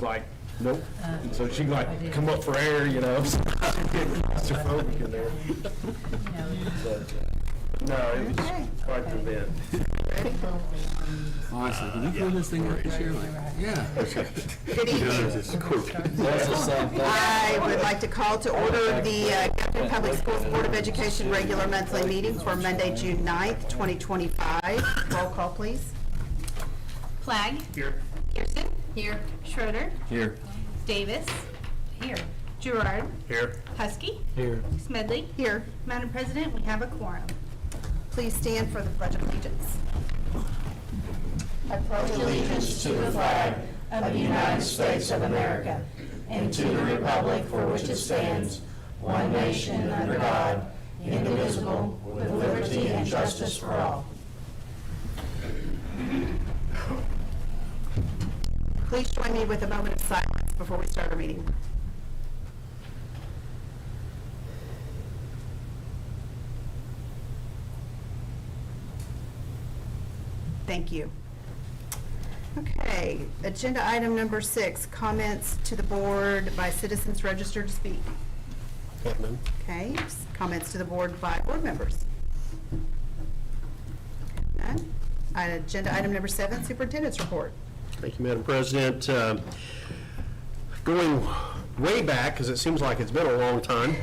Like, nope. So she like come up for air, you know. Claustrophobic in there. But, no, it was quite the event. Honestly, can we pull this thing up this year? Like, yeah. Good evening. I would like to call to order the Guthrie Public Schools Board of Education regular monthly meeting for Monday, June 9th, 2025. Roll call, please. Flagg. Here. Pearson. Here. Schroeder. Here. Davis. Here. Gerard. Here. Husky. Here. Smedley. Here. Madam President, we have a quorum. Please stand for the Pledge of Allegiance. I pledge allegiance to the flag of the United States of America and to the republic for which it stands, one nation under God, indivisible, with liberty and justice for all. Please join me with a moment of silence before we start our meeting. Thank you. Okay, agenda item number 6, comments to the board by citizens registered to speak. Okay, comments to the board by board members. None. Agenda item number 7, superintendent's report. Thank you, Madam President. Going way back, because it seems like it's been a long time,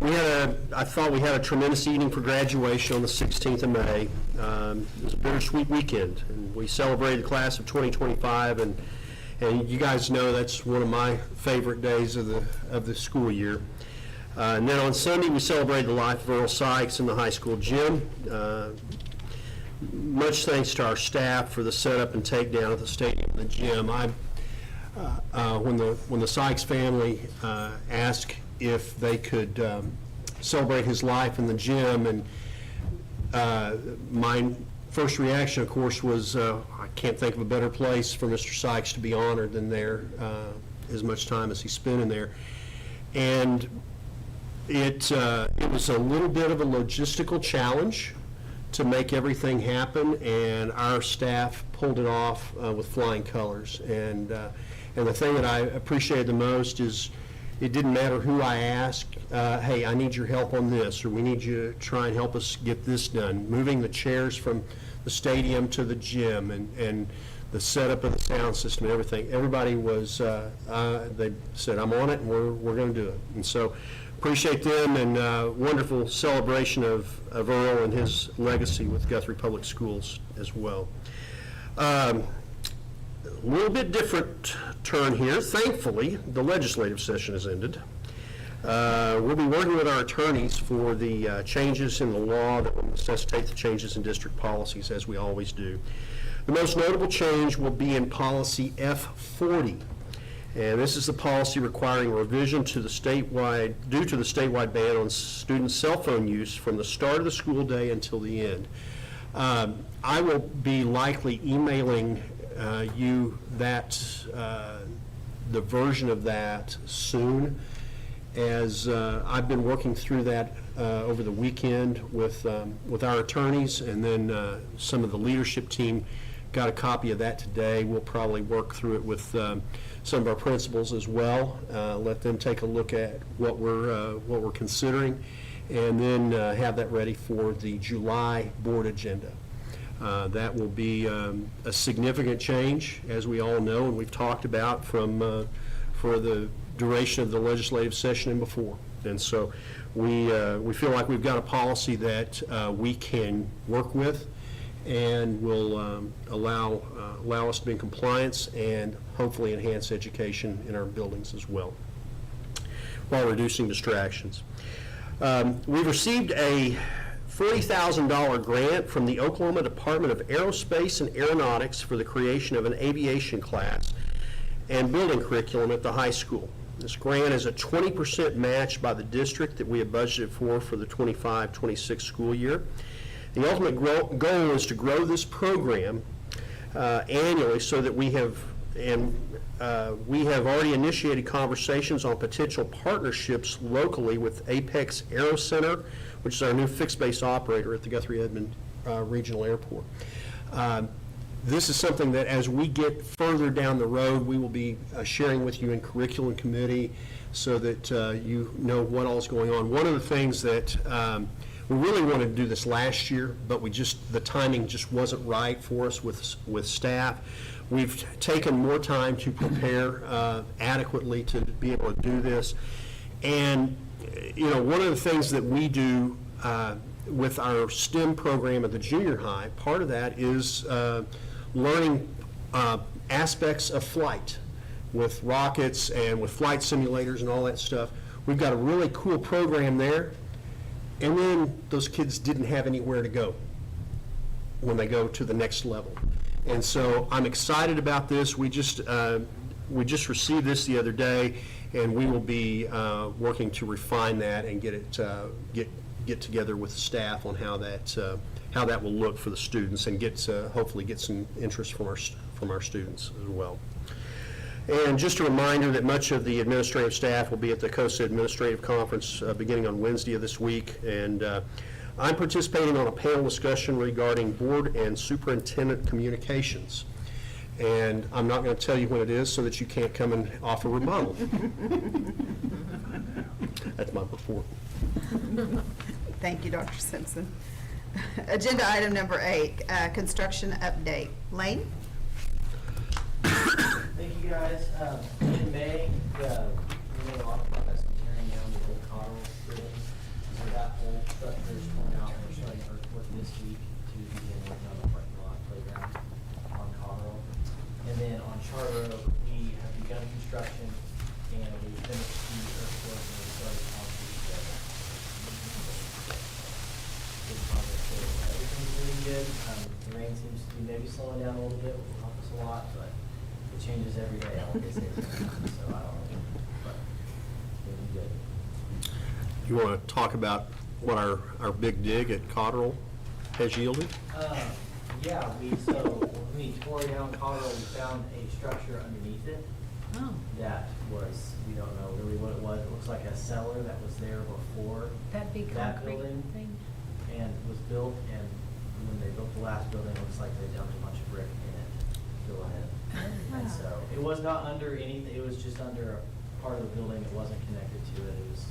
I thought we had a tremendous evening for graduation on the 16th of May. It was a bittersweet weekend, and we celebrated the class of 2025, and you guys know that's one of my favorite days of the school year. And then on Sunday, we celebrated the life of Earl Sykes in the high school gym. Much thanks to our staff for the setup and takedown at the stadium and the gym. When the Sykes family asked if they could celebrate his life in the gym, and my first reaction, of course, was I can't think of a better place for Mr. Sykes to be honored than there, as much time as he spent in there. And it was a little bit of a logistical challenge to make everything happen, and our staff pulled it off with flying colors. And the thing that I appreciated the most is it didn't matter who I asked, hey, I need your help on this, or we need you to try and help us get this done. Moving the chairs from the stadium to the gym, and the setup of the sound system and everything. Everybody was, they said, I'm on it, and we're going to do it. And so appreciate them, and wonderful celebration of Earl and his legacy with Guthrie Public Schools as well. A little bit different turn here. Thankfully, the legislative session has ended. We'll be working with our attorneys for the changes in the law that will necessitate the changes in district policies, as we always do. The most notable change will be in policy F40. And this is the policy requiring revision to the due to the statewide ban on student cell phone use from the start of the school day until the end. I will be likely emailing you that the version of that soon, as I've been working through that over the weekend with our attorneys, and then some of the leadership team got a copy of that today. We'll probably work through it with some of our principals as well. Let them take a look at what we're considering, and then have that ready for the July board agenda. That will be a significant change, as we all know, and we've talked about for the duration of the legislative session and before. And so we feel like we've got a policy that we can work with and will allow us to be in compliance and hopefully enhance education in our buildings as well, while reducing distractions. We've received a $40,000 grant from the Oklahoma Department of Aerospace and Aeronautics for the creation of an aviation class and building curriculum at the high school. This grant is a 20% match by the district that we have budgeted for the 25-26 school year. The ultimate goal is to grow this program annually so that we have already initiated conversations on potential partnerships locally with Apex Aero Center, which is our new fixed-base operator at the Guthrie Edmond Regional Airport. This is something that as we get further down the road, we will be sharing with you in curriculum committee so that you know what all is going on. One of the things that we really wanted to do this last year, but the timing just wasn't right for us with staff. We've taken more time to prepare adequately to be able to do this. And, you know, one of the things that we do with our STEM program at the junior high, part of that is learning aspects of flight with rockets and with flight simulators and all that stuff. We've got a really cool program there. And then those kids didn't have anywhere to go when they go to the next level. And so I'm excited about this. We just received this the other day, and we will be working to refine that and get together with the staff on how that will look for the students and hopefully get some interest from our students as well. And just a reminder that much of the administrative staff will be at the COSA Administrative Conference beginning on Wednesday of this week. And I'm participating on a panel discussion regarding board and superintendent communications. And I'm not going to tell you what it is so that you can't come and offer rebuttal. That's my report. Thank you, Dr. Simpson. Agenda item number 8, construction update. Lane? Thank you, guys. In May, we made a lot of progress on tearing down the old Cottle building. So that whole structure is torn out. We're starting earthwork this week to begin working on the parking lot playground on Cottle. And then on Charter Oak, we have begun construction and we finished the earthwork and we started concrete together. Good progress there. Everything's really good. The rain seems to be maybe slowing down a little bit, which will help us a lot, but it changes every day, I always say that, so I don't know, but really good. You want to talk about what our big dig at Cotterell has yielded? Yeah, we tore down Cotterell, we found a structure underneath it. Oh. That was, we don't know really what it was. It looks like a cellar that was there before That big that concrete building. thing? And was built, and when they built the last building, it looks like they dumped a bunch of brick in it to go ahead. And so, it was not under anything, it was just under a part of the building that wasn't connected to it, it was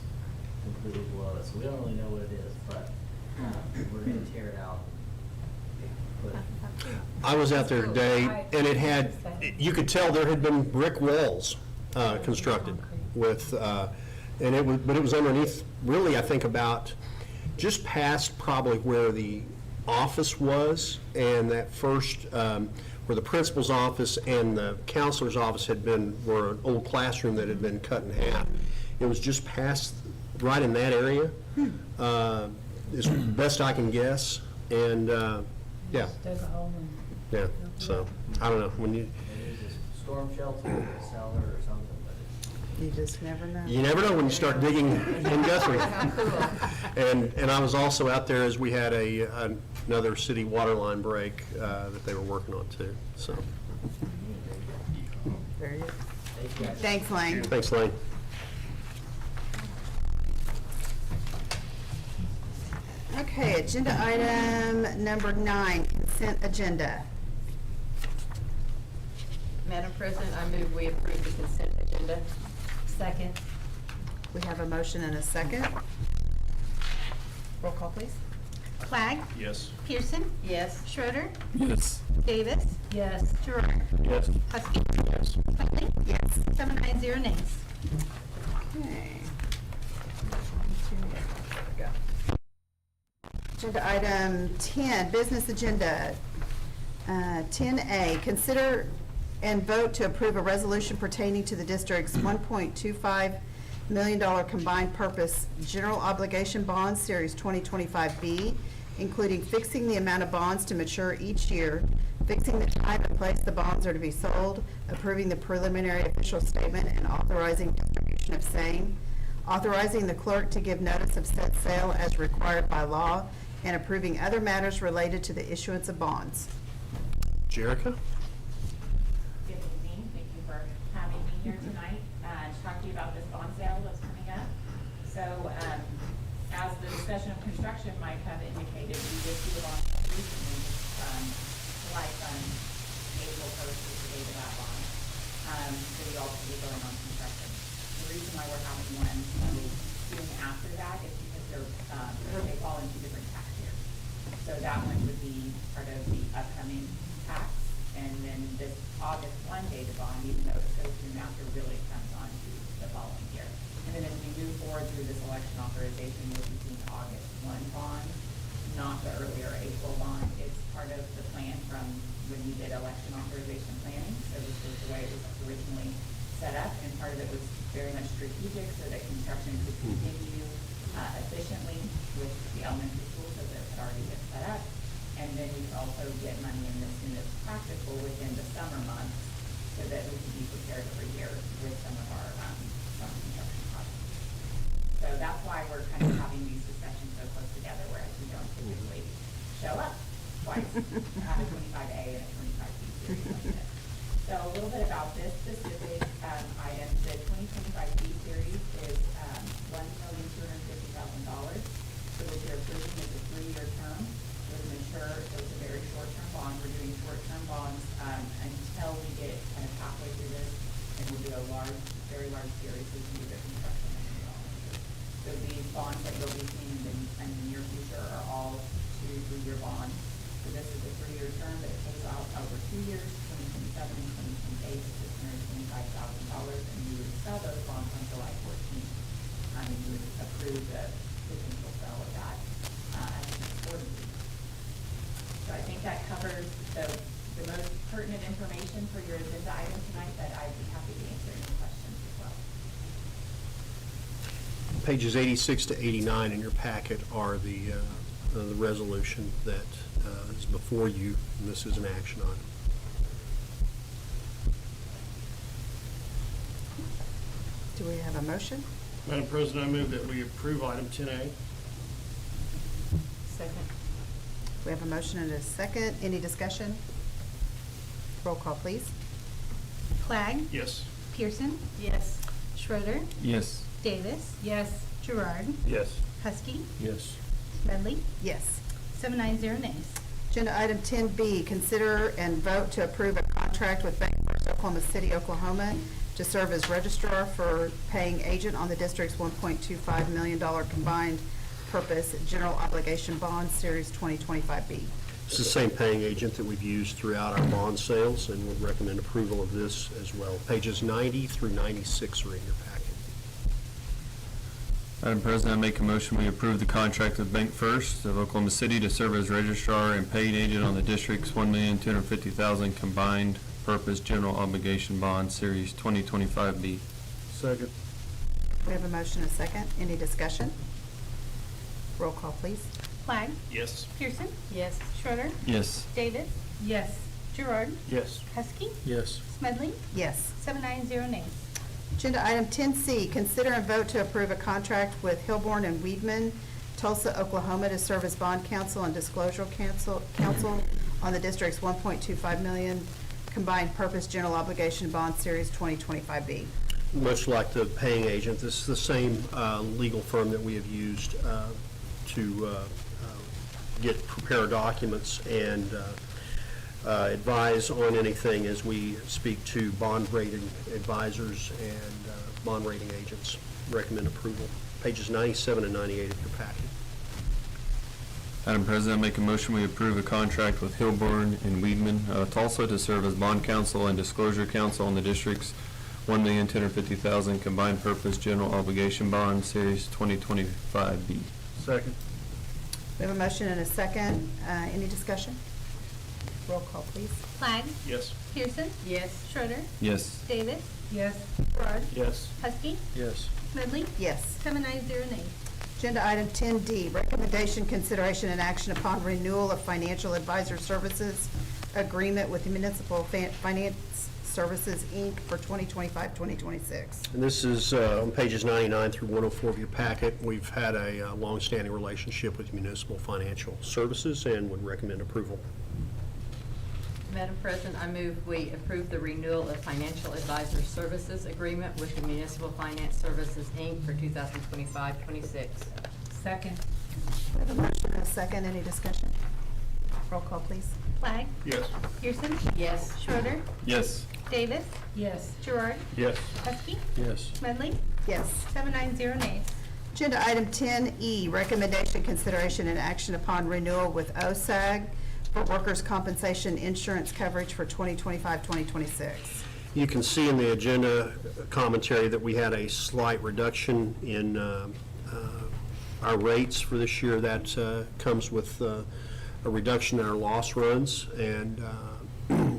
completely below it, so we don't really know what it is, but we're gonna tear it out. Put it- I was out there today, and it had, you could tell there had been brick walls constructed with, but it was underneath, really, I think about, just past probably where the office was, and that first, where the principal's office and the counselor's office were an old classroom that had been cut in half. It was just past, right in that area, is the best I can guess, and, yeah. Yeah, so, I don't know, when you, Maybe it was a storm shelter, or a cellar, or something, but You just never know. you never know when you start digging in Guthrie. And I was also out there as we had another city water line break that they were working on too, so. Very good. thank you guys. Thanks, Lane. Thanks, Lane. Okay, agenda item number 9, consent agenda. Madam President, I move we approve the consent agenda. Second. We have a motion and a second. Roll call, please. Clegg? Yes. Pearson? Yes. Schroeder? Yes. Davis? Yes. Gerard? Yes. Husky? Yes. Huntley? Yes. 7 ayes, 0 nays. Agenda item 10, business agenda. 10A, consider and vote to approve a resolution pertaining to the district's $1.25 million combined purpose general obligation bond series 2025B, including fixing the amount of bonds to mature each year, fixing the time and place the bonds are to be sold, approving the preliminary official statement, and authorizing distribution of same, authorizing the clerk to give notice of said sale as required by law, and approving other matters related to the issuance of bonds. Jerica? Good evening. Thank you for having me here tonight to talk to you about this bond sale that's coming up. So, as the discussion of construction might have indicated, we did see the bond recently, July April 1st is the date of that bond. So we also be going on construction. The reason why we're having one soon after that is because they fall into different tax years. So that one would be part of the upcoming tax, and then this August 1 date bond, even though it goes soon after, really comes on to the following year. And then as we move forward through this election authorization, we'll be seeing August 1 bond, not the earlier April bond. It's part of the plan from when we did election authorization planning. So this was the way it was originally set up, and part of it was very much strategic so that construction could continue efficiently with the elementary schools as it had already been set up. And then we could also get money in as soon as practical within the summer months so that we could be prepared every year with some of our summer construction projects. So that's why we're kind of having these discussions so close together, whereas we don't typically show up twice, have a 25A and a 25B series like this. So a little bit about this specific item. The 2025B series is $1,250,000. So what you're approving is a 3-year term. It would mature, so it's a very short-term bond. We're doing short-term bonds until we get kind of halfway through this, and we'll do a very large series so we can do the construction and the development. So these bonds that you'll be seeing in the near future are all 2 3-year bonds. So this is a 3-year term, but it pays out over 2 years, 2027 and 2028, $625,000, and you would sell those bonds on July 14th. And you would approve the potential sale of that accordingly. So I think that covers the most pertinent information for your agenda item tonight, but I'd be happy to answer any questions as well. Pages 86 to 89 in your packet are the resolution that is before you, and this is an action item. Do we have a motion? Madam President, I move that we approve item 10A. Second. We have a motion and a second. Any discussion? Roll call, please. Clegg, Yes. Pearson, Yes. Schroeder, Yes. Davis, Yes. Gerard, Yes. Husky, Yes. Smedley, Yes. 790 nays. Agenda item 10B, consider and vote to approve a contract with BancFirst Oklahoma City, Oklahoma to serve as registrar for paying agent on the district's $1.25 million combined purpose general obligation bond series 2025B. It's the same paying agent that we've used throughout our bond sales, and would recommend approval of this as well. Pages 90 through 96 are in your packet. Madam President, I make a motion we approve the contract with Bank First of Oklahoma City to serve as registrar and paid agent on the district's $1,250,000 combined purpose general obligation bond series 2025B. Second. We have a motion and a second. Any discussion? Roll call, please. Clegg, Yes. Pearson, Yes. Schroeder, Yes. Davis, Yes. Gerard, Yes. Husky, Yes. Smedley, Yes. 790 nays. Agenda item 10C, consider and vote to approve a contract with Hilborn and Weedman, Tulsa, Oklahoma, to serve as bond counsel and disclosure counsel on the district's $1.25 million combined purpose general obligation bond series 2025B. Much like the paying agent, this is the same legal firm that we have used to prepare documents and advise on anything as we speak to bond rating advisors and bond rating agents. Recommend approval. Pages 97 and 98 of your packet. Madam President, I make a motion we approve a contract with Hilborn and Weedman of Tulsa to serve as bond counsel and disclosure counsel on the district's $1,250,000 combined purpose general obligation bond series 2025B. Second. We have a motion and a second. Any discussion? Roll call, please. Clegg, Yes. Pearson, Yes. Schroeder, Yes. Davis, Yes. Gerard, Yes. Husky, Yes. Smedley, Yes. 7 ayes, 0 nays. Agenda item 10D, recommendation, consideration, and action upon renewal of financial advisor services agreement with Municipal Finance Services, Inc. for 2025-2026. And this is on pages 99 through 104 of your packet. We've had a longstanding relationship with Municipal Financial Services and would recommend approval. Madam President, I move we approve the renewal of financial advisor services agreement with the Municipal Finance Services, Inc. for 2025-26. Second. We have a motion and a second. Any discussion? Roll call, please. Clegg, Yes. Pearson, Yes. Schroeder, Yes. Davis, Yes. Gerard, Yes. Husky, Yes. Smedley, Yes. 7 ayes, 0 nays. Agenda item 10E, recommendation, consideration, and action upon renewal with OSAG for workers' compensation insurance coverage for 2025-2026. You can see in the agenda commentary that we had a slight reduction in our rates for this year. That comes with a reduction in our loss runs. And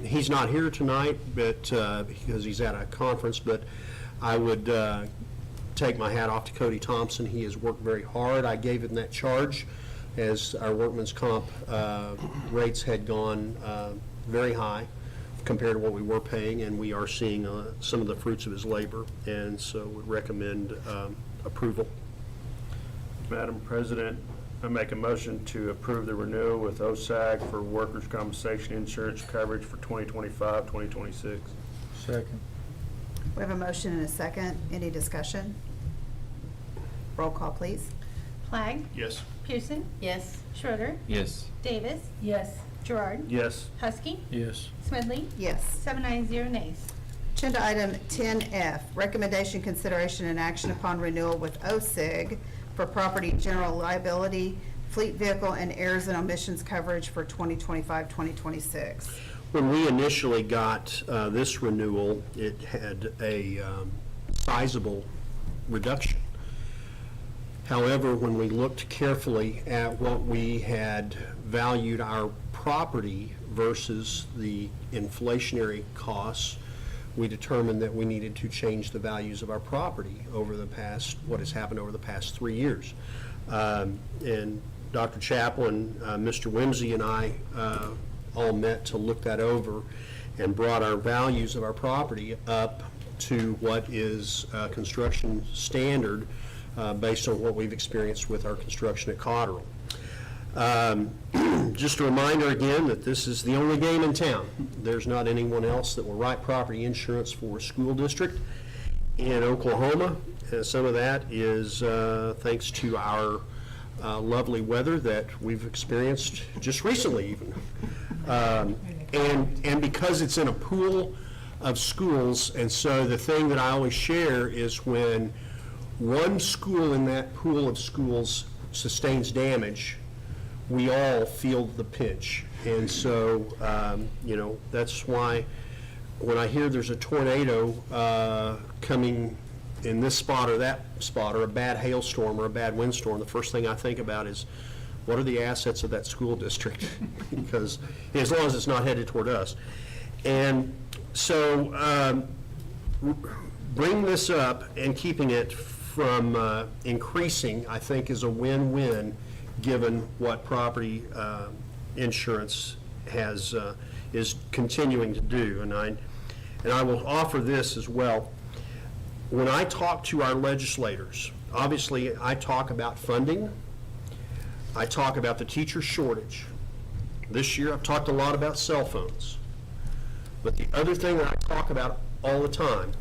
he's not here tonight but because he's at a conference, but I would take my hat off to Cody Thompson. He has worked very hard. I gave him that charge as our workman's comp rates had gone very high compared to what we were paying, and we are seeing some of the fruits of his labor, and so would recommend approval. Madam President, I make a motion to approve the renewal with OSAG for workers' compensation insurance coverage for 2025-2026. Second. We have a motion and a second. Any discussion? Roll call, please. Clegg, Yes. Pearson, Yes. Schroeder, Yes. Davis, Yes. Gerard, Yes. Husky, Yes. Smedley, Yes. 7 ayes, 0 nays. Agenda item 10F, recommendation, consideration, and action upon renewal with OSIG for property general liability, fleet vehicle, and errors and omissions coverage for 2025-2026. When we initially got this renewal, it had a sizable reduction. However, when we looked carefully at what we had valued our property versus the inflationary costs, we determined that we needed to change the values of our property over the past, what has happened over the past 3 years. And Dr. Chaplin, Mr. Whimsy, and I all met to look that over and brought our values of our property up to what is construction standard based on what we've experienced with our construction at Cotterell. Just a reminder again that this is the only game in town. There's not anyone else that will write property insurance for a school district in Oklahoma. And some of that is thanks to our lovely weather that we've experienced just recently even. And because it's in a pool of schools, and so the thing that I always share is when one school in that pool of schools sustains damage, we all feel the pinch. And so, that's why when I hear there's a tornado coming in this spot or that spot, or a bad hailstorm or a bad windstorm, the first thing I think about is, what are the assets of that school district? Because as long as it's not headed toward us. And so bringing this up and keeping it from increasing, I think, is a win-win, given what property insurance is continuing to do. And I will offer this as well. When I talk to our legislators, obviously I talk about funding. I talk about the teacher shortage. This year I've talked a lot about cell phones. But the other thing that I talk about all the time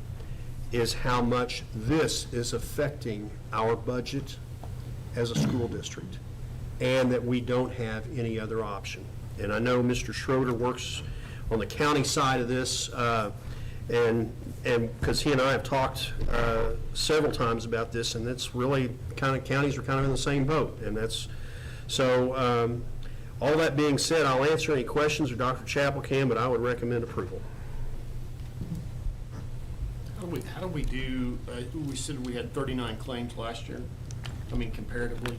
is how much this is affecting our budget as a school district, and that we don't have any other option. And I know Mr. Schroeder works on the county side of this, and because he and I have talked several times about this, and it's really kind of, counties are kind of in the same boat, and that's, so all that being said, I'll answer any questions, or Dr. Chappell can, but I would recommend approval. How do we do, we said we had 39 claims last year, I mean comparatively.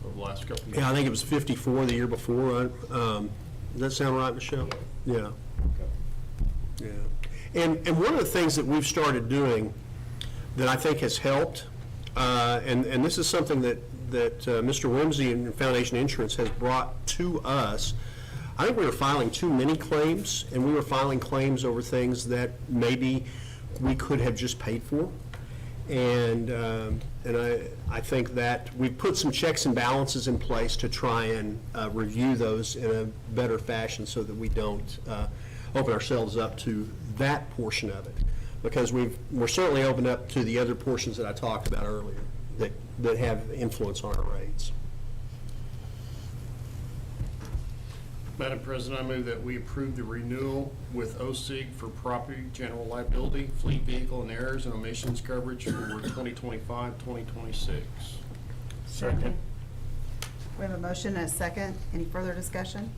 over the last couple of years. Yeah, I think it was 54 the year before. Does that sound right, Michelle? Yeah. Yeah. And one of the things that we've started doing that I think has helped, and this is something that Mr. Whimsy and Foundation Insurance has brought to us. I think we were filing too many claims, and we were filing claims over things that maybe we could have just paid for. And I think that we've put some checks and balances in place to try and review those in a better fashion so that we don't open ourselves up to that portion of it. Because we're certainly opened up to the other portions that I talked about earlier that have influence on our rates. Madam President, I move that we approve the renewal with OSIG for property, general liability, fleet vehicle, and errors and omissions coverage for 2025, 2026. Second. We have a motion and a second. Any further discussion?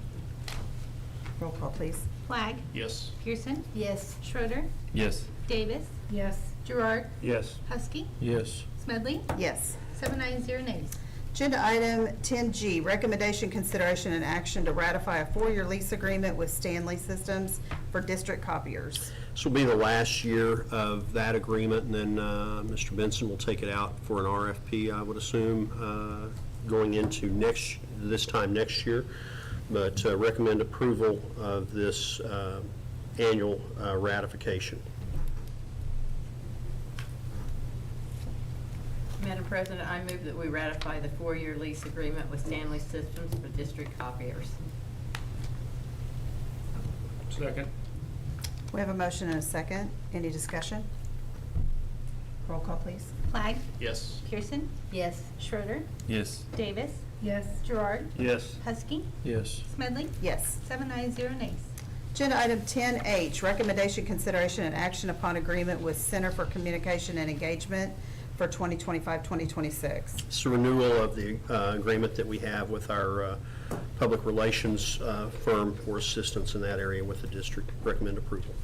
Roll call, please. Flagg. Yes. Pearson. Yes. Schroeder. Yes. Davis. Yes. Gerard. Yes. Husky. Yes. Smedley. Yes. 7 ayes, 0 nays. Agenda item 10G, recommendation, consideration, and action to ratify a 4-year lease agreement with Stanley Systems for district copiers. This will be the last year of that agreement, and then Mr. Benson will take it out for an RFP, I would assume, going into this time next year. But recommend approval of this annual ratification. Madam President, I move that we ratify the 4-year lease agreement with Stanley Systems for district copiers. Second. We have a motion and a second. Any discussion? Roll call, please. Flagg. Yes. Pearson. Yes. Schroeder. Yes. Davis. Yes. Gerard. Yes. Husky. Yes. Smedley. Yes. 7 ayes, 0 nays. Agenda item 10H, recommendation, consideration, and action upon agreement with Center for Communication and Engagement for 2025-2026. It's a renewal of the agreement that we have with our public relations firm for assistance in that area with the district. Recommend approval.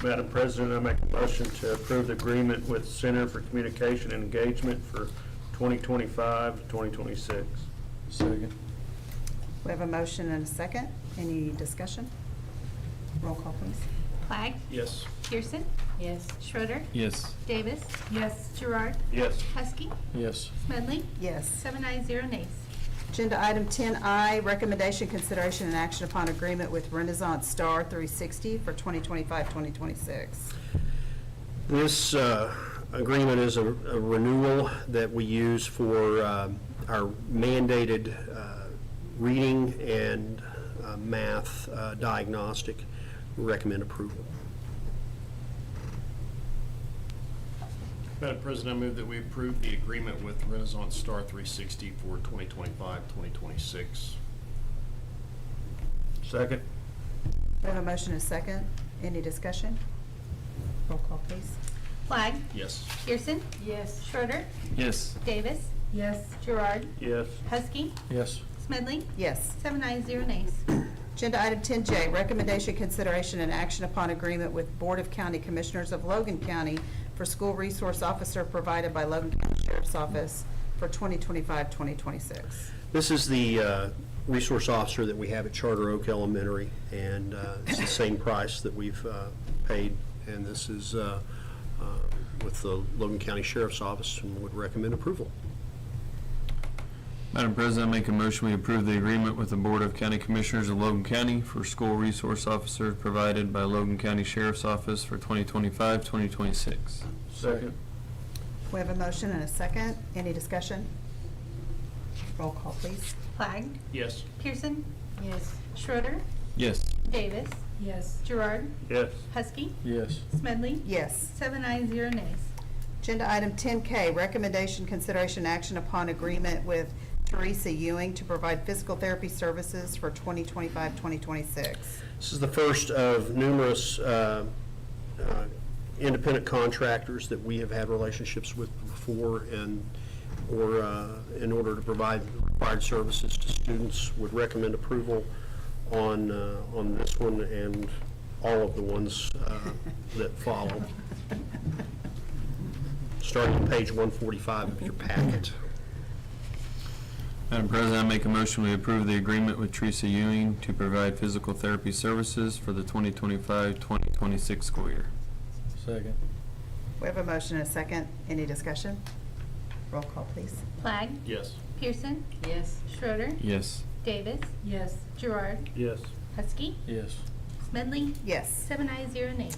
Madam President, I make a motion to approve the agreement with Center for Communication and Engagement for 2025 to 2026. Second. We have a motion and a second. Any discussion? Roll call, please. Flagg. Yes. Pearson. Yes. Schroeder. Yes. Davis. Yes. Gerard. Yes. Husky. Yes. Smedley. Yes. 7 ayes, 0 nays. Agenda item 10I, recommendation, consideration, and action upon agreement with Renaissance Star 360 for 2025-2026. This agreement is a renewal that we use for our mandated reading and math diagnostic. Recommend approval. Madam President, I move that we approve the agreement with Renaissance Star 360 for 2025-2026. Second. We have a motion and a second. Any discussion? Roll call, please. Flagg. Yes. Pearson. Yes. Schroeder. Yes. Davis. Yes. Gerard. Yes. Husky. Yes. Smedley. Yes. 7 ayes, 0 nays. Agenda item 10J, recommendation, consideration, and action upon agreement with Board of County Commissioners of Logan County for school resource officer provided by Logan County Sheriff's Office for 2025-2026. This is the resource officer that we have at Charter Oak Elementary, and it's the same price that we've paid, and this is with the Logan County Sheriff's Office, and would recommend approval. Madam President, I make a motion we approve the agreement with the Board of County Commissioners of Logan County for school resource officers provided by Logan County Sheriff's Office for 2025-2026. Second. We have a motion and a second. Any discussion? Roll call, please. Flagg. Yes. Pearson. Yes. Schroeder. Yes. Davis. Yes. Gerard. Yes. Husky. Yes. Smedley. Yes. 7 ayes, 0 nays. Agenda item 10K, recommendation, consideration, action upon agreement with Teresa Ewing to provide physical therapy services for 2025-2026. This is the first of numerous independent contractors that we have had relationships with before, or in order to provide the required services to students. Would recommend approval on this one and all of the ones that follow. starting on page 145 of your packet. Madam President, I make a motion we approve the agreement with Teresa Ewing to provide physical therapy services for the 2025-2026 school year. Second. We have a motion and a second. Any discussion? Roll call, please. Flagg. Yes. Pearson. Yes. Schroeder. Yes. Davis. Yes. Gerard. Yes. Huskey. Yes. Smedley. Yes. 7 ayes, 0 nays.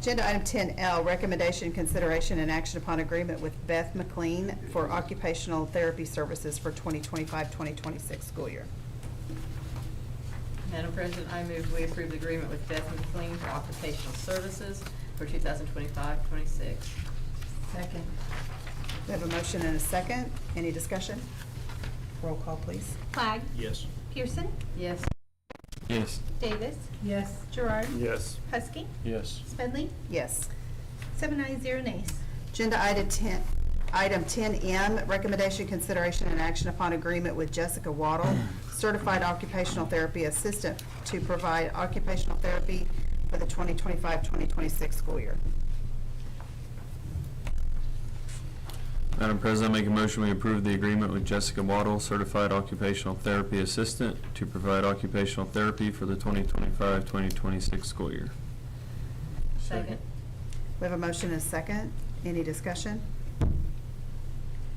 Agenda item 10L, recommendation, consideration, and action upon agreement with Beth McLean for occupational therapy services for 2025-2026 school year. Madam President, I move we approve the agreement with Beth McLean for occupational services for 2025-26. Second. We have a motion and a second. Any discussion? Roll call, please. Flagg. Yes. Pearson. Yes. Yes. Davis. Yes. Gerard. Yes. Huskey. Yes. Smedley. Yes. 7 ayes, 0 nays. Agenda item 10M, recommendation, consideration, and action upon agreement with Jessica Waddle, certified occupational therapy assistant, to provide occupational therapy for the 2025-2026 school year. Madam President, I make a motion we approve the agreement with Jessica Waddle, certified occupational therapy assistant, to provide occupational therapy for the 2025-2026 school year. Second. We have a motion and a second. Any discussion?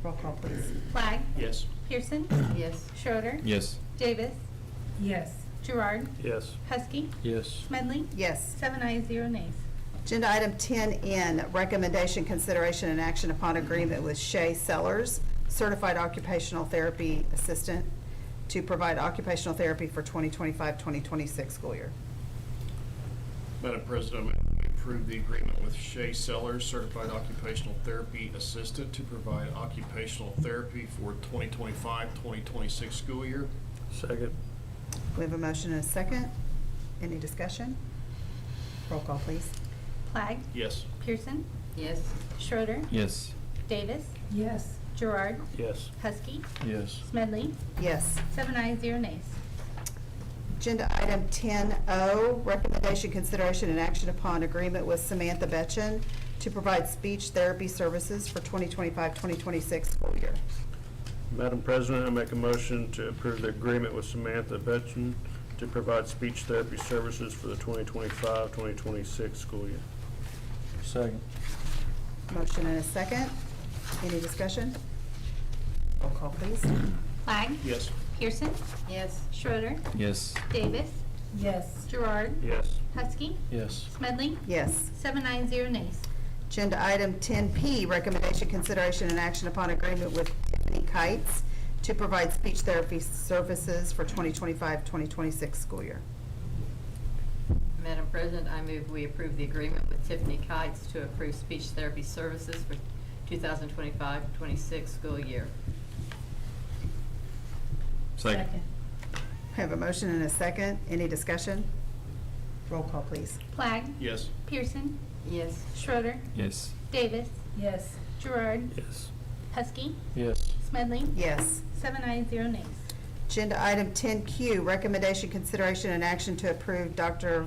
Roll call, please. Flagg. Yes. Pearson. Yes. Schroeder. Yes. Davis. Yes. Gerard. Yes. Huskey. Yes. Smedley. Yes. 7 ayes, 0 nays. Agenda item 10N, recommendation, consideration, and action upon agreement with Shay Sellers, certified occupational therapy assistant, to provide occupational therapy for 2025-2026 school year. Madam President, I move we approve the agreement with Shay Sellers, certified occupational therapy assistant, to provide occupational therapy for 2025-2026 school year. Second. We have a motion and a second. Any discussion? Roll call, please. Flagg. Yes. Pearson. Yes. Schroeder. Yes. Davis. Yes. Gerard. Yes. Huskey. Yes. Smedley. Yes. 7 ayes, 0 nays. Agenda item 10O, recommendation, consideration, and action upon agreement with Samantha Betchen to provide speech therapy services for 2025-2026 school year. Madam President, I make a motion to approve the agreement with Samantha Betchen to provide speech therapy services for the 2025-2026 school year. Second. Motion and a second. Any discussion? Roll call, please. Flagg. Yes. Pearson. Yes. Schroeder. Yes. Davis. Yes. Gerard. Yes. Husky. Yes. Smedley. Yes. 7 ayes, 0 nays. Agenda item 10P, recommendation, consideration, and action upon agreement with Tiffany Kites to provide speech therapy services for 2025-2026 school year. Madam President, I move we approve the agreement with Tiffany Kites to approve speech therapy services for 2025-26 school year. Second. Have a motion and a second. Any discussion? Roll call, please. Flagg. Yes. Pearson. Yes. Schroeder. Yes. Davis. Yes. Gerard. Yes. Husky. Yes. Smedley. Yes. 7 ayes, 0 nays. Agenda item 10Q, recommendation, consideration, and action to approve Dr.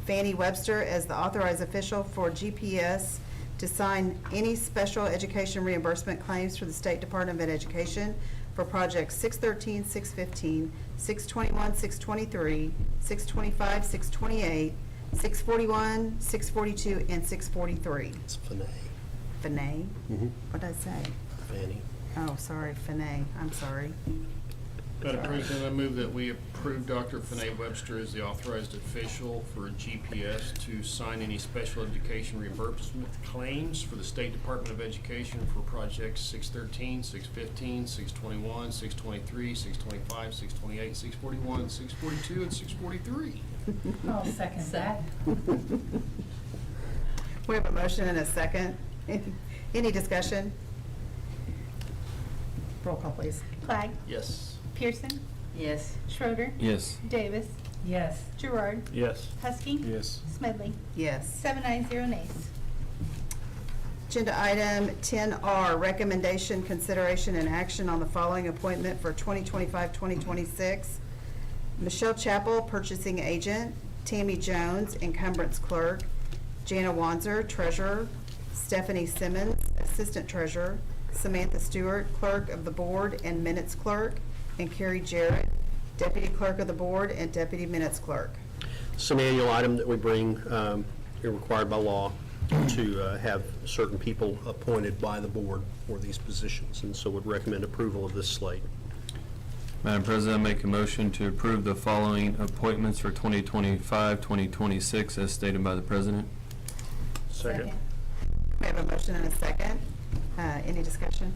Fannie Webster as the authorized official for GPS to sign any special education reimbursement claims for the State Department of Education for projects 613, 615, 621, 623, 625, 628, 641, 642, and 643. It's Fanny. Fanny? Mm-hmm. What did I say? Fanny. Oh, sorry, Fanny. I'm sorry. Madam President, I move that we approve Dr. Fanny Webster as the authorized official for GPS to sign any special education reimbursement claims for the State Department of Education for projects 613, 615, 621, 623, 625, 628, 641, 642, and 643. I'll second that. We have a motion and a second. Any discussion? Roll call, please. Flagg. Yes. Pearson. Yes. Schroeder. Yes. Davis. Yes. Gerard. Yes. Husky. Yes. Smedley. Yes. 7 ayes, 0 nays. Agenda item 10R, recommendation, consideration, and action on the following appointment for 2025-2026. Michelle Chappell, purchasing agent. Tammy Jones, encumbrance clerk. Jana Wanzer, treasurer. Stephanie Simmons, Assistant Treasurer, Samantha Stewart, Clerk of the Board and Minutes Clerk, and Carrie Jarrett, Deputy Clerk of the Board and Deputy Minutes Clerk. It's an annual item that we bring, you're required by law to have certain people appointed by the board for these positions, and so would recommend approval of this slate. Madam President, I make a motion to approve the following appointments for 2025, 2026 as stated by the President. Second. We have a motion and a second. Any discussion?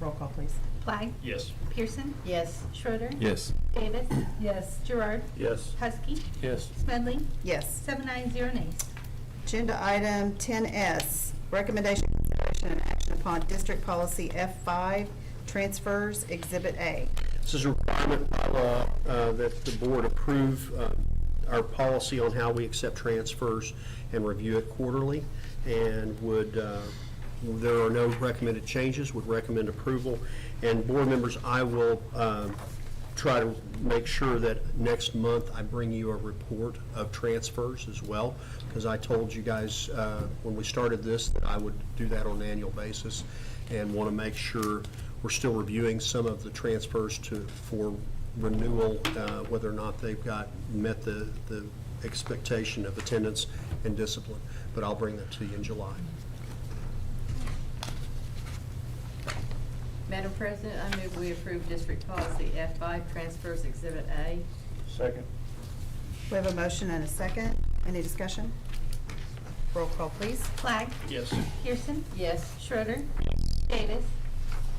Roll call, please. Flagg. Yes. Pearson. Yes. Schroeder. Yes. Davis. Yes. Gerard. Yes. Huskey. Yes. Smedley. Yes. 7 ayes, 0 nays. Agenda item 10S, recommendation, consideration, and action upon District Policy F5, Transfers, Exhibit A. This is a requirement by law that the board approve our policy on how we accept transfers and review it quarterly, and would, there are no recommended changes, would recommend approval. And board members, I will try to make sure that next month I bring you a report of transfers as well, because I told you guys when we started this that I would do that on an annual basis, and want to make sure we're still reviewing some of the transfers for renewal, whether or not they've met the expectation of attendance and discipline. But I'll bring that to you in July. Madam President, I move we approve District Policy F5, Transfers Exhibit A. Second. We have a motion and a second. Any discussion? Roll call, please. Flagg. Yes. Pearson. Yes. Schroeder. Davis.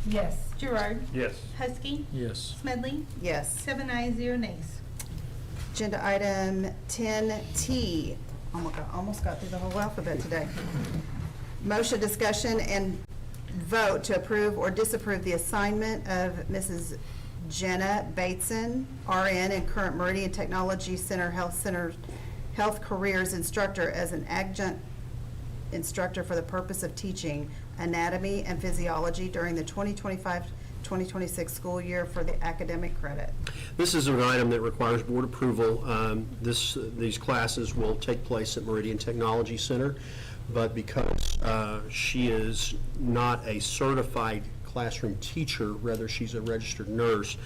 Yes. Gerard. Yes. Husky. Yes. Smedley. Yes. 7 ayes, 0 nays. Agenda item 10T. Almost got through the whole alphabet today. Motion, discussion, and vote to approve or disapprove the assignment of Mrs. Jenna Bateson, RN, and current Meridian Technology Center Health Careers Instructor as an adjunct instructor for the purpose of teaching anatomy and physiology during the 2025-2026 school year for the academic credit. This is an item that requires board approval. These classes will take place at Meridian Technology Center, but because she is not a certified classroom teacher, rather she's a registered nurse,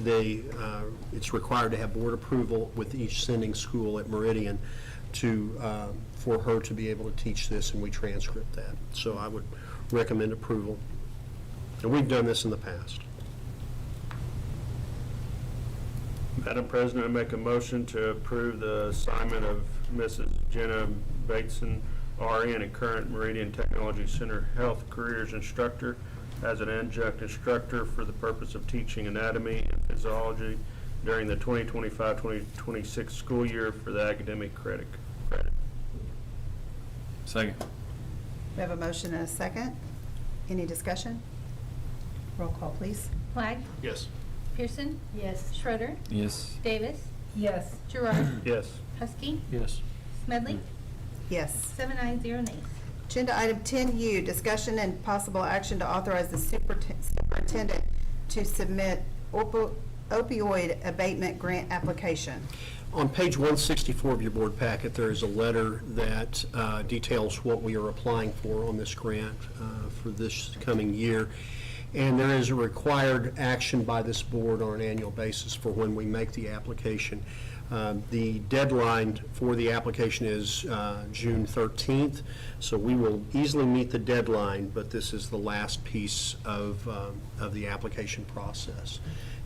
it's required to have board approval with each sending school at Meridian for her to be able to teach this, and we transcript that. So I would recommend approval. And we've done this in the past. Madam President, I make a motion to approve the assignment of Mrs. Jenna Bateson, RN, and current Meridian Technology Center Health Careers Instructor as an adjunct instructor for the purpose of teaching anatomy and physiology during the 2025-2026 school year for the academic credit. Second. We have a motion and a second. Any discussion? Roll call, please. Flagg. Yes. Pearson. Yes. Schroeder. Yes. Davis. Yes. Gerard. Yes. Husky. Yes. Smedley. Yes. 7 ayes, 0 nays. Agenda item 10U, discussion and possible action to authorize the superintendent to submit opioid abatement grant application. On page 164 of your board packet, there is a letter that details what we are applying for on this grant for this coming year. And there is a required action by this board on an annual basis for when we make the application. The deadline for the application is June 13th, so we will easily meet the deadline, but this is the last piece of the application process.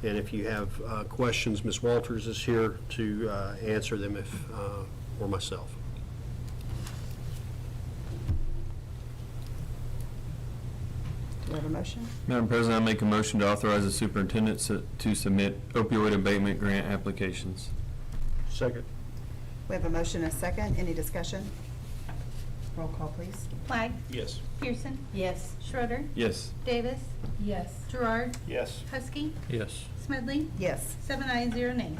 And if you have questions, Ms. Walters is here to answer them or myself. Do we have a motion? Madam President, I make a motion to authorize the superintendent to submit opioid abatement grant applications. Second. We have a motion and a second. Any discussion? Roll call, please. Flagg. Yes. Pearson. Yes. Schroeder. Yes. Davis. Yes. Gerard. Yes. Husky. Yes. Smedley. Yes. 7 ayes, 0 nays.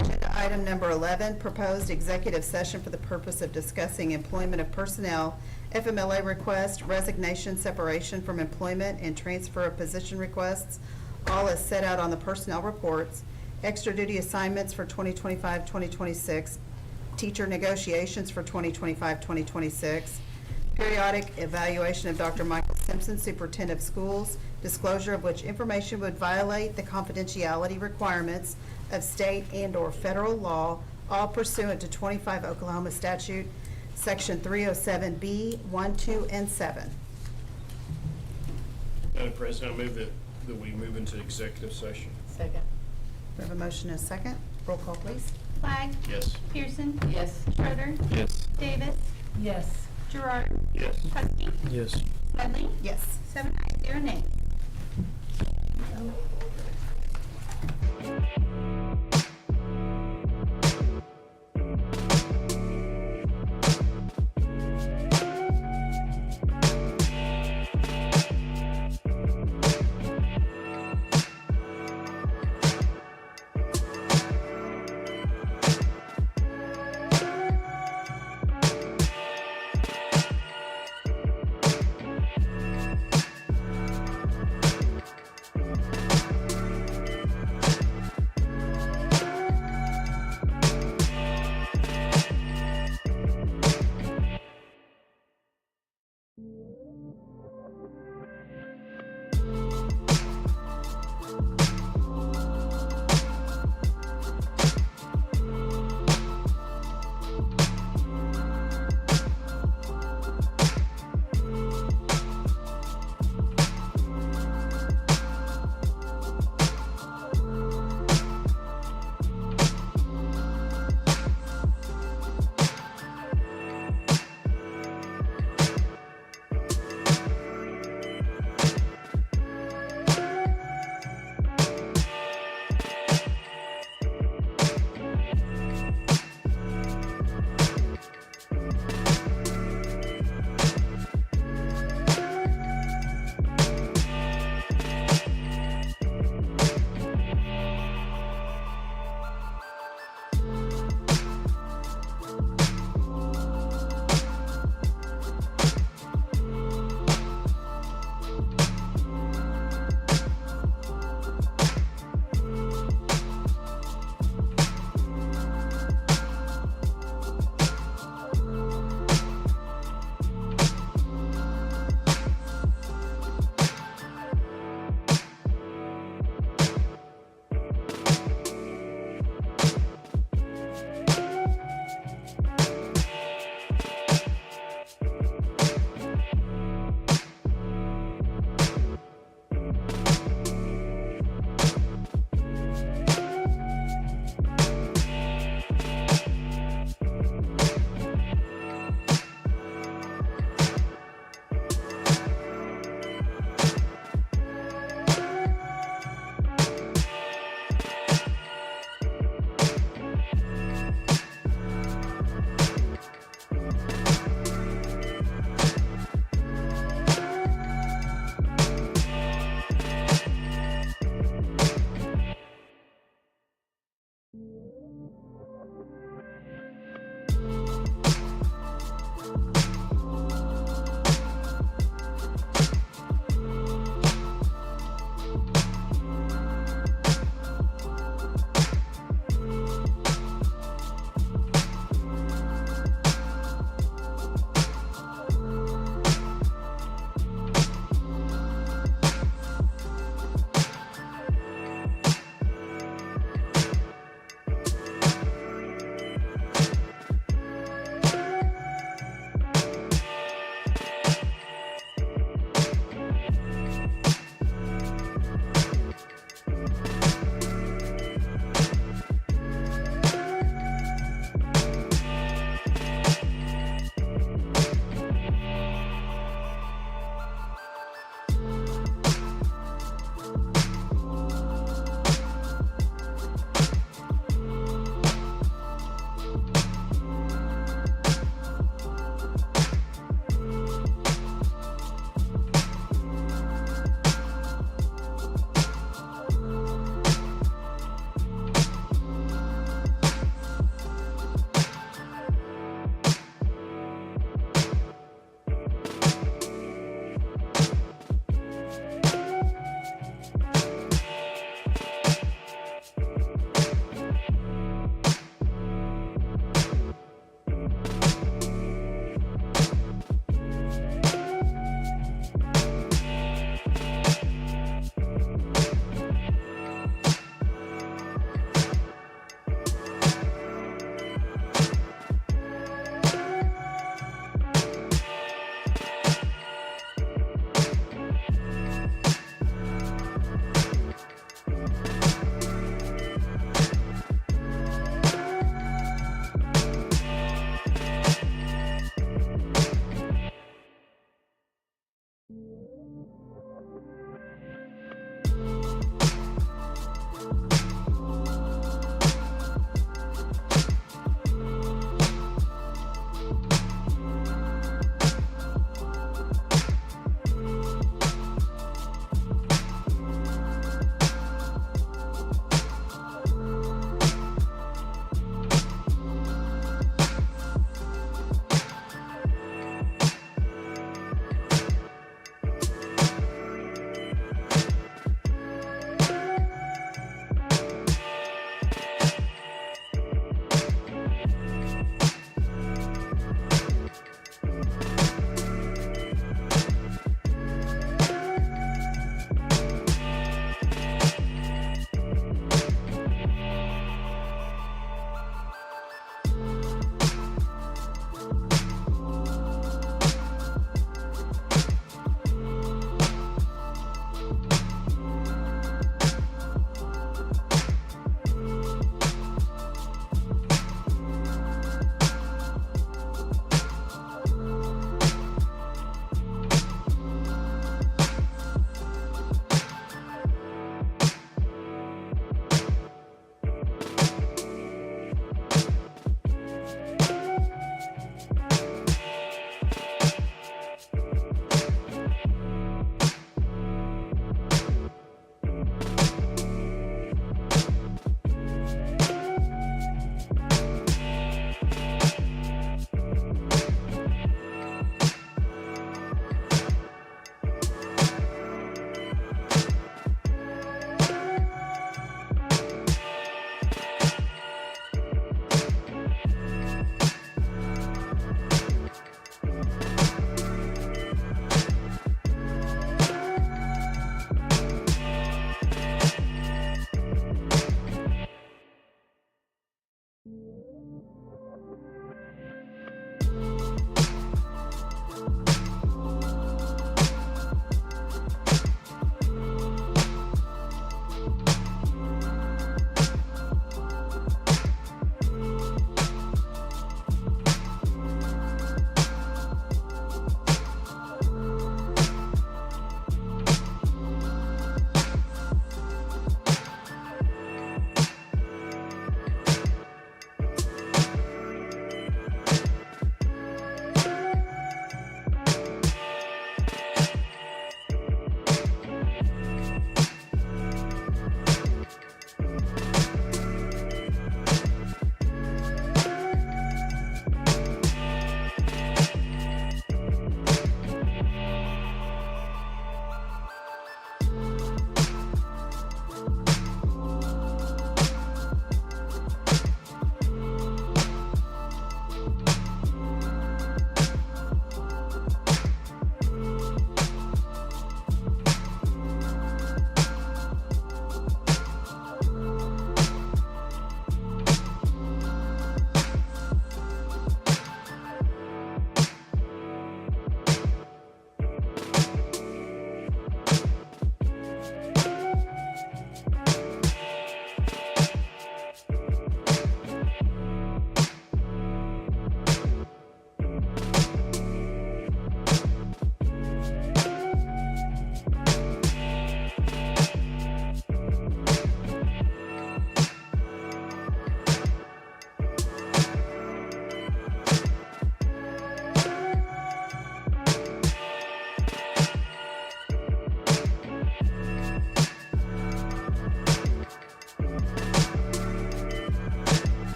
Agenda item number 11, proposed executive session for the purpose of discussing employment of personnel, FMLA request, resignation, separation from employment, and transfer of position requests, all as set out on the personnel reports, extra duty assignments for 2025-2026, teacher negotiations for 2025-2026, periodic evaluation of Dr. Michael Simpson, Superintendent of Schools, disclosure of which information would violate the confidentiality requirements of state and/or federal law, all pursuant to 25 Oklahoma statute, Section 307B, 1, 2, and 7. Madam President, I move that we move into executive session. Second. We have a motion and a second. Roll call, please. Flagg. Yes. Pearson. Yes. Schroeder. Yes. Davis. Yes. Gerard. Yes. Huskey. Yes. Smedley. Yes. 7 ayes, 0 nays.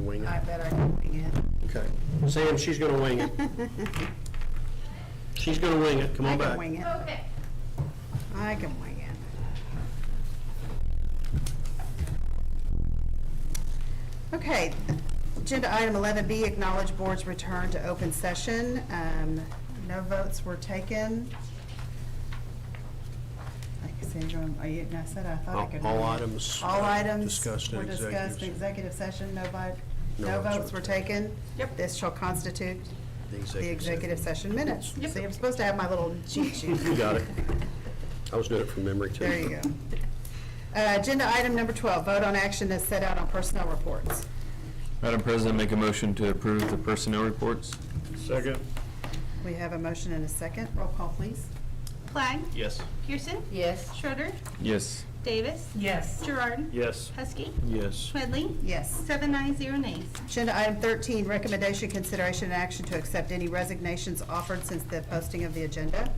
you wing I it? bet I can wing it. Okay. Sam, she's going to wing it. She's going to wing it. Come on I back. can wing it. Okay. I can wing it. Okay, agenda item 11B, acknowledge board's return to open session. No votes were taken. Like I said, I said I thought I could. All wing it. items All items discussed in were discussed in executive executive session, no No votes were taken. Yep. This shall constitute the executive session minutes. See, I'm supposed to have my little cheat sheet. You got it. I was doing it from memory, too. There you go. Agenda item number 12, vote on action as set out on personnel reports. Madam President, make a motion to approve the personnel reports. Second? We have a motion and a second. Roll call, please. Clyde? Yes. Pearson? Yes. Schroeder? Yes. Davis? Yes. Gerard? Yes. Huskey? Yes. Medley? Yes. 7 ayes, 0 nays. Agenda item 13, recommendation, consideration, and action to accept any resignations offered since the posting of the agenda.